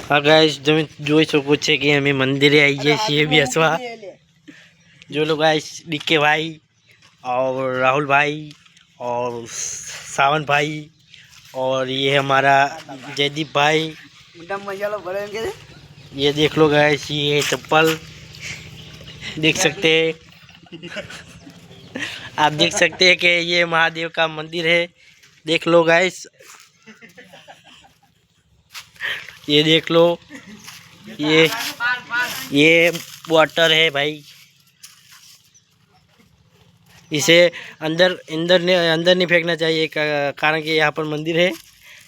हाँ गाइस તમે જોઈ શકો છો કે અમે મંદિરે આવી ગए છીએ બેસવા। जो लोग गाइस डीके भाई और राहुल भाई और सावन भाई और ये हमारा जयदीप भाई। ये देख लो गाइस, ये चप्पल देख सकते हैं, आप देख सकते हैं कि ये महादेव का मंदिर है। देख लो गाइस, ये देख लो, ये वाटर है भाई। इसे अंदर अंदर नहीं फेंकना चाहिए, कारण कि यहाँ पर मंदिर है।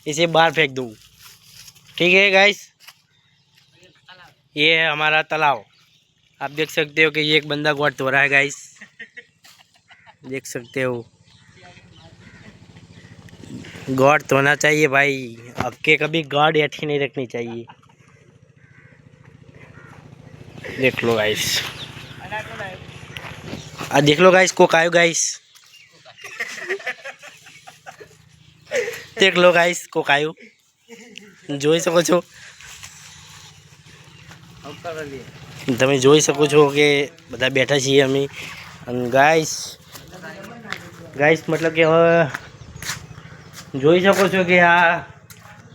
इसे बाहर फेंक दो, ठीक है गाइस। ये है हमारा तालाब, आप देख सकते हो कि ये एक बंदा गॉड धो रहा है गाइस, देख सकते हो। गॉड धोना चाहिए भाई, अब के कभी गॉड ऐठी नहीं रखनी चाहिए। देख लो गाइस, देख लो गाइस, कोक आयो गाइस, देख लो गाइस, कोक आयो, જોઈ શકો છો। તમે જોઈ શકો છો કે બધા બેઠા છીએ અમે। અને ગાઈસ મતલબ કે હવે જોઈ શકો છો કે આ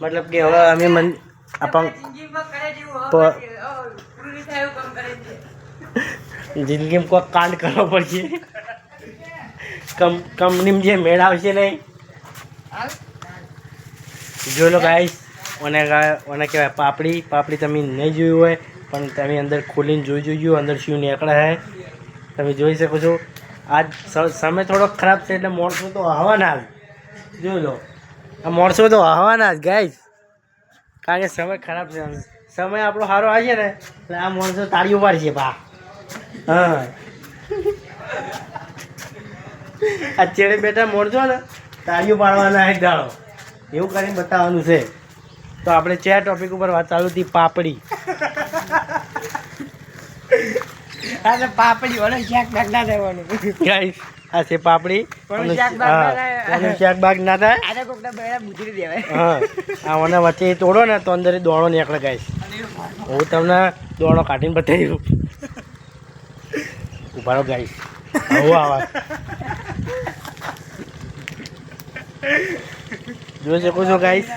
મતલબ કે હવે અમે જિંદગીમાં કોઈ કાંડ કરવો પડશે, કંપનીમાં જે મેળ આવશે નહીં। જો લો ગાઈસ, ઓને કહેવાય પાપડી તમે નહીં જોયું હોય પણ તમે અંદર ખોલીને જોઈ અંદર શું નીકળે છે, તમે જોઈ શકો છો। આજ સમય થોડો ખરાબ છે એટલે માણસો તો હવાના જ, જોઈ લો આ માણસો તો હવાના જ ગાઈસ, કારણ કે સમય ખરાબ છે। સમય આપણો સારો આવશે ને એટલે આ માણસો તાળીઓ પાડશે બા। હા, આ ચેડે બેઠા માણસો ને તાળીઓ પાડવાના એક દાડો એવું કરીને બતાવવાનું છે। તો આપણે ચેર ટોપિક ઉપર વાત ચાલુ હતી, પાપડી। પાપડી વાળો શાક બાગ ના થવાનું ગાઈસ, આ છે પાપડી, શાક બાગ ના થાય, બુજરી દેવાય। હા, આ ઓના વચ્ચે તોડો ને તો અંદર દોણો નીકળે ગાઈસ। હું તમને દોણો કાઢીને બતાવ્યું, ઉભા રહો ગાઈસ, આવો આવા જોઈ શકો છો ગાઈસ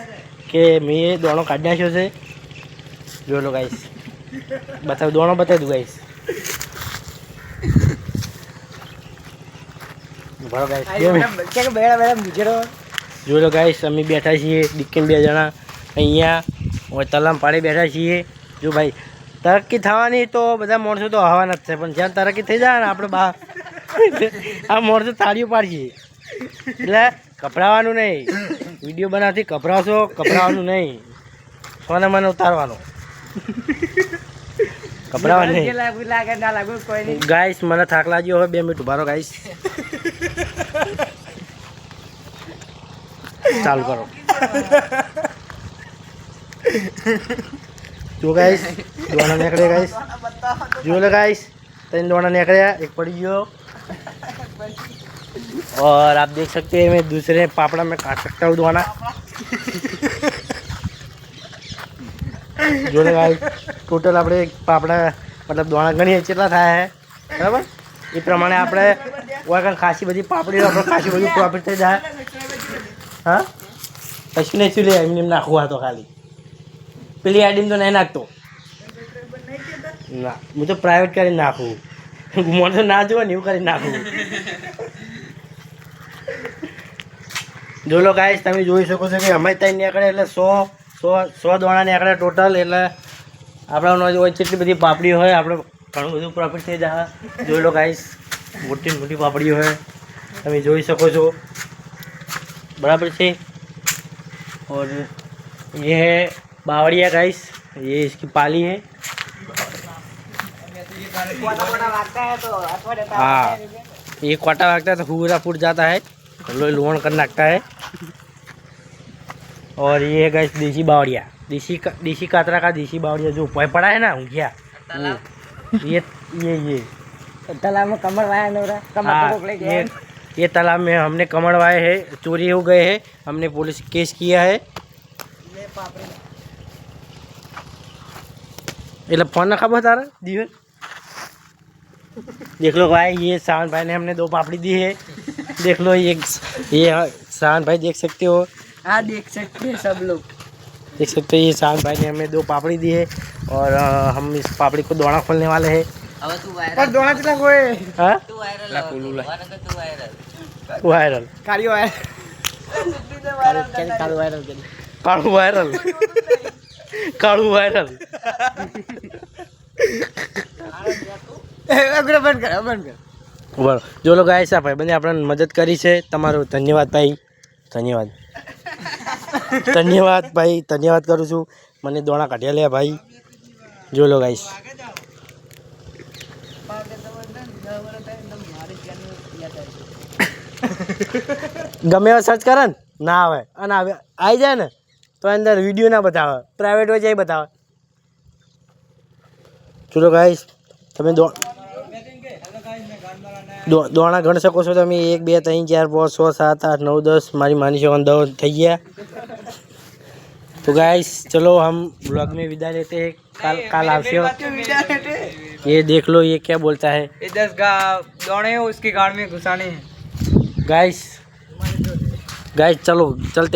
કે મેં દોણો કાઢી નાખ્યો છે। જોઈ લો ગાઈસ, બતાવ દોણો બતાવી દઉં ગાઈસ, બરાબર ગાઈસ। જોઈ લો ગાઈસ, અમે બેઠા છીએ ડિક્કીને 2 જણા અહીંયા તલામ પાડે બેઠા છીએ। જો ભાઈ તરક્કી થવાની તો બધા માણસો તો હવાના જ છે, પણ જ્યાં તરક્કી થઈ જાય ને આપણે બહાર આ માણસો તાળીઓ પાડશે, એટલે કપડાવવાનું નહીં, વિડીયો બનાવતી કપડાવવાનું નહીં, સોને મને ઉતારવાનો, કપડાવવાનું નહીં ગાઈસ। મને થાક લાગ્યો, હવે 2 મિનિટ ઉભા રહો ગાઈસ, ચાલુ કરો। જો ગાઈસ દોણા નીકળે ગાઈસ, જો લે ગાઈસ 3 દોણા નીકળ્યા, एक पड़ी गयो। और आप देख सकते हैं मैं दूसरे पापड़ा में काट सकता हूँ दोना। जो गाइस टोटल આપણે પાપડા મતલબ દોણા ગણીએ કેટલા થાય છે બરાબર, એ પ્રમાણે આપણે વાગણ ખાસી બધી પાપડી આપણે ખાસી બધું પ્રોફિટ થઈ જાય। હા, પછી નહીં શું લે એમને નાખવું હતો ખાલી, પેલી આઈડીમાં તો નહીં નાખતો ના, હું તો પ્રાઇવેટ કરીને નાખું, મને તો ના જોવે ને એવું કરીને નાખું। જો લો ગાઈસ, તમે જોઈ શકો છો કે અમે 3 નીકળે એટલે 100 દોણા નીકળે ટોટલ, એટલે આપણા હોય કેટલી બધી પાપડી હોય આપણે ઘણું બધું પ્રોફિટ થઈ જાય। જોઈ લો ગાઈસ, મોટી પાપડી હોય, તમે જોઈ શકો છો બરાબર છે। और ये है बावड़िया गाइस, ये इसकी पाली है। हाँ, ये कोटा लगता है तो पूरा फूट जाता है, लोन कर नाकता है। और ये है गाइस देसी बावड़िया, देसी कातरा का देसी बावड़िया जो पड़ा है ना ऊँघिया, ये तालाब में कमर वाया नोरा, ये तालाब में हमने कमड़वाए हैं, चोरी हो गए हैं, हमने पुलिस केस किया है। એટલે फोन ना खबर तारा दिए देख लो भाई ये सावन भाई ने हमने 2 पापड़ी दी है देख लो ये सावन भाई देख सकते हो हाँ देख सकते हैं सब लोग देख सकते हो ये सावन भाई ने हमें 2 पापड़ी दी है और हम इस पापड़ी को दोना खोलने वाले हैं पर दोना चला कोई हाँ वायरल वायरल कालियो वायरल कालू वायरल काळू वायरल काळू वायरल બંધ કર બરાબર જો લોકો ગાઈસ આ ભાઈબંધે આપણને મદદ કરી છે તમારો ધન્યવાદ ભાઈ ધન્યવાદ ધન્યવાદ ભાઈ ધન્યવાદ કરું છું મને દોણા કાઢ્યા લે ભાઈ જો લો ગાઈસ ગમે એવા સર્ચ કરે ને ના આવે અને આવી જાય ને તો અંદર વિડીયો ના બતાવે પ્રાઇવેટ હોય જાય બતાવે ચલો ગાઈસ તમે દોણા ગણી શકો છો તમે 1 2 3 4 5 6 7 8 9 10 મારી मानी से 10 થઈ ગયા तो गाइस चलो हम ब्लॉग में विदा लेते हैं काल आवश्य ये देख लो ये क्या बोलता है ये 10 दौड़े हैं उसकी गाड़ में घुसाने हैं गाइस चलो चलते